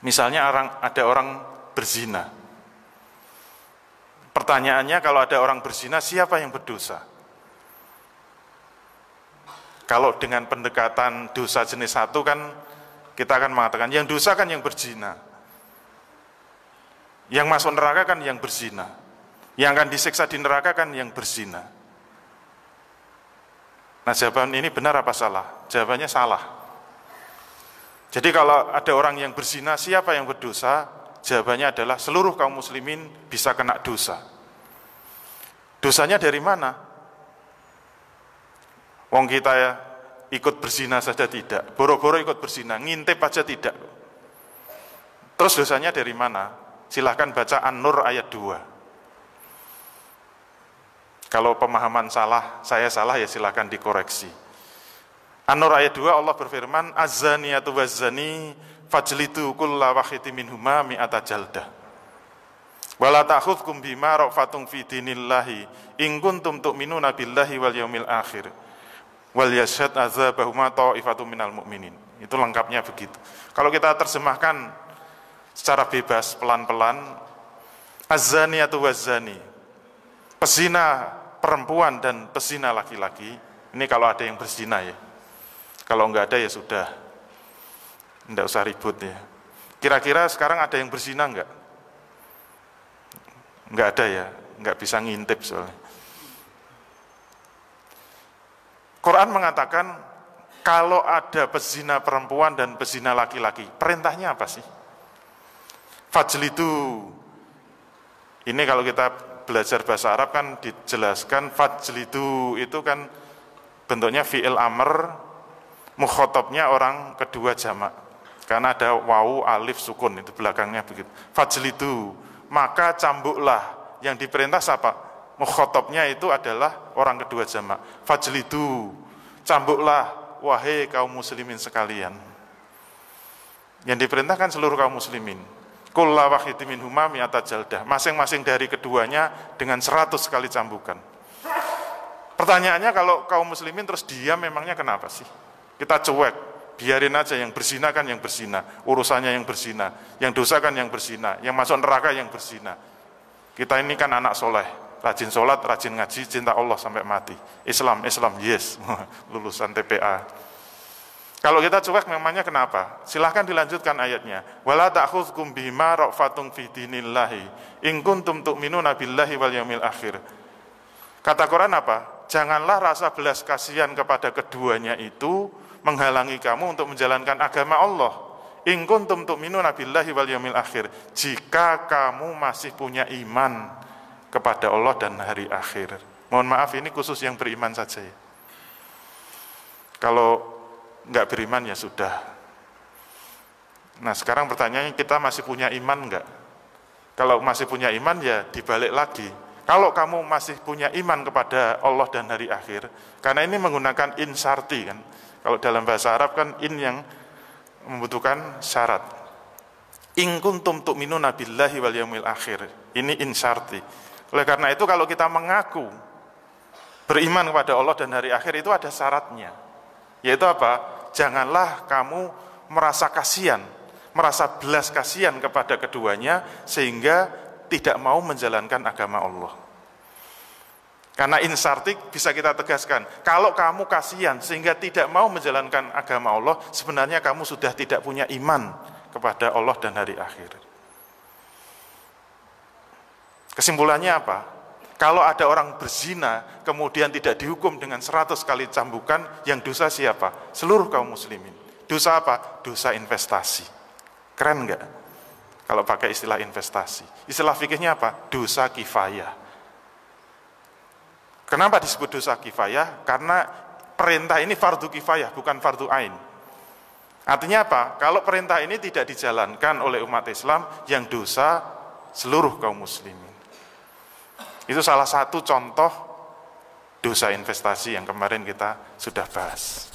Misalnya ada orang berzina. Pertanyaannya, kalau ada orang berzina, siapa yang berdosa? Kalau dengan pendekatan dosa jenis satu kan kita akan mengatakan yang dosa kan yang berzina. Yang masuk neraka kan yang berzina. Yang akan disiksa di neraka kan yang berzina. Nah, jawaban ini benar apa salah? Jawabannya salah. Jadi kalau ada orang yang berzina, siapa yang berdosa? Jawabannya adalah seluruh kaum muslimin bisa kena dosa. Dosanya dari mana? Wong kita ya ikut berzina saja tidak, boro-boro ikut berzina, ngintip aja tidak. Terus dosanya dari mana? Silahkan baca An-Nur ayat 2. Kalau pemahaman salah, saya salah ya silahkan dikoreksi. An-Nur ayat 2 Allah berfirman, Az-zaniyatu waz-zani fajlidu kulla wahidin minhuma mi'ata jaldah. Wala ta'khudhukum bima ra'fatun fi dinillahi in kuntum tu'minuna billahi wal yaumil akhir. Wal yashhad azabahuma ta'ifatun minal mu'minin. Itu lengkapnya begitu. Kalau kita terjemahkan secara bebas, pelan-pelan, Az-zaniyatu waz-zani, pezina perempuan dan pezina laki-laki. Ini kalau ada yang berzina ya. Kalau enggak ada ya sudah, enggak usah ribut ya. Kira-kira sekarang ada yang berzina enggak? Enggak ada ya, enggak bisa ngintip soalnya. Quran mengatakan kalau ada pezina perempuan dan pezina laki-laki, perintahnya apa sih? Fajlidu. Ini kalau kita belajar bahasa Arab kan dijelaskan fajlidu itu kan bentuknya fi'il amr, mukhotabnya orang kedua jamak. Karena ada wawu, alif, sukun, itu belakangnya begitu. Fajlidu, maka cambuklah. Yang diperintah siapa? Mukhotabnya itu adalah orang kedua jamak. Fajlidu, cambuklah wahai kaum muslimin sekalian. Yang diperintahkan seluruh kaum muslimin. Kulla wahidin minhuma mi'ata jaldah. Masing-masing dari keduanya dengan 100 kali cambukan. Pertanyaannya, kalau kaum muslimin terus diam, memangnya kenapa sih? Kita cuek, biarin aja, yang berzina kan yang berzina, urusannya yang berzina, yang dosa kan yang berzina, yang masuk neraka yang berzina. Kita ini kan anak soleh, rajin sholat, rajin ngaji, cinta Allah sampai mati. Islam, yes, lulusan TPA. Kalau kita cuek memangnya kenapa? Silahkan dilanjutkan ayatnya. Wala ta'khudhukum bima ra'fatun fi dinillahi in kuntum tu'minuna billahi wal yaumil akhir. Kata Quran apa? Janganlah rasa belas kasihan kepada keduanya itu menghalangi kamu untuk menjalankan agama Allah. In kuntum tu'minuna billahi wal yaumil akhir. Jika kamu masih punya iman kepada Allah dan hari akhir. Mohon maaf, ini khusus yang beriman saja ya. Kalau enggak beriman ya sudah. Nah, sekarang pertanyaannya, kita masih punya iman enggak? Kalau masih punya iman ya dibalik lagi. Kalau kamu masih punya iman kepada Allah dan hari akhir, karena ini menggunakan in syarti kan. Kalau dalam bahasa Arab kan in yang membutuhkan syarat. In kuntum tu'minuna billahi wal yaumil akhir. Ini in syarti. Oleh karena itu kalau kita mengaku beriman kepada Allah dan hari akhir itu ada syaratnya. Yaitu apa? Janganlah kamu merasa kasihan, merasa belas kasihan kepada keduanya sehingga tidak mau menjalankan agama Allah. Karena insartik bisa kita tegaskan, kalau kamu kasihan sehingga tidak mau menjalankan agama Allah, sebenarnya kamu sudah tidak punya iman kepada Allah dan hari akhir. Kesimpulannya apa? Kalau ada orang berzina, kemudian tidak dihukum dengan 100 kali cambukan, yang dosa siapa? Seluruh kaum muslimin. Dosa apa? Dosa investasi. Keren enggak? Kalau pakai istilah investasi. Istilah fikihnya apa? Dosa kifayah. Kenapa disebut dosa kifayah? Karena perintah ini fardu kifayah, bukan fardu ain. Artinya apa? Kalau perintah ini tidak dijalankan oleh umat Islam, yang dosa seluruh kaum muslimin. Itu salah satu contoh dosa investasi yang kemarin kita sudah bahas.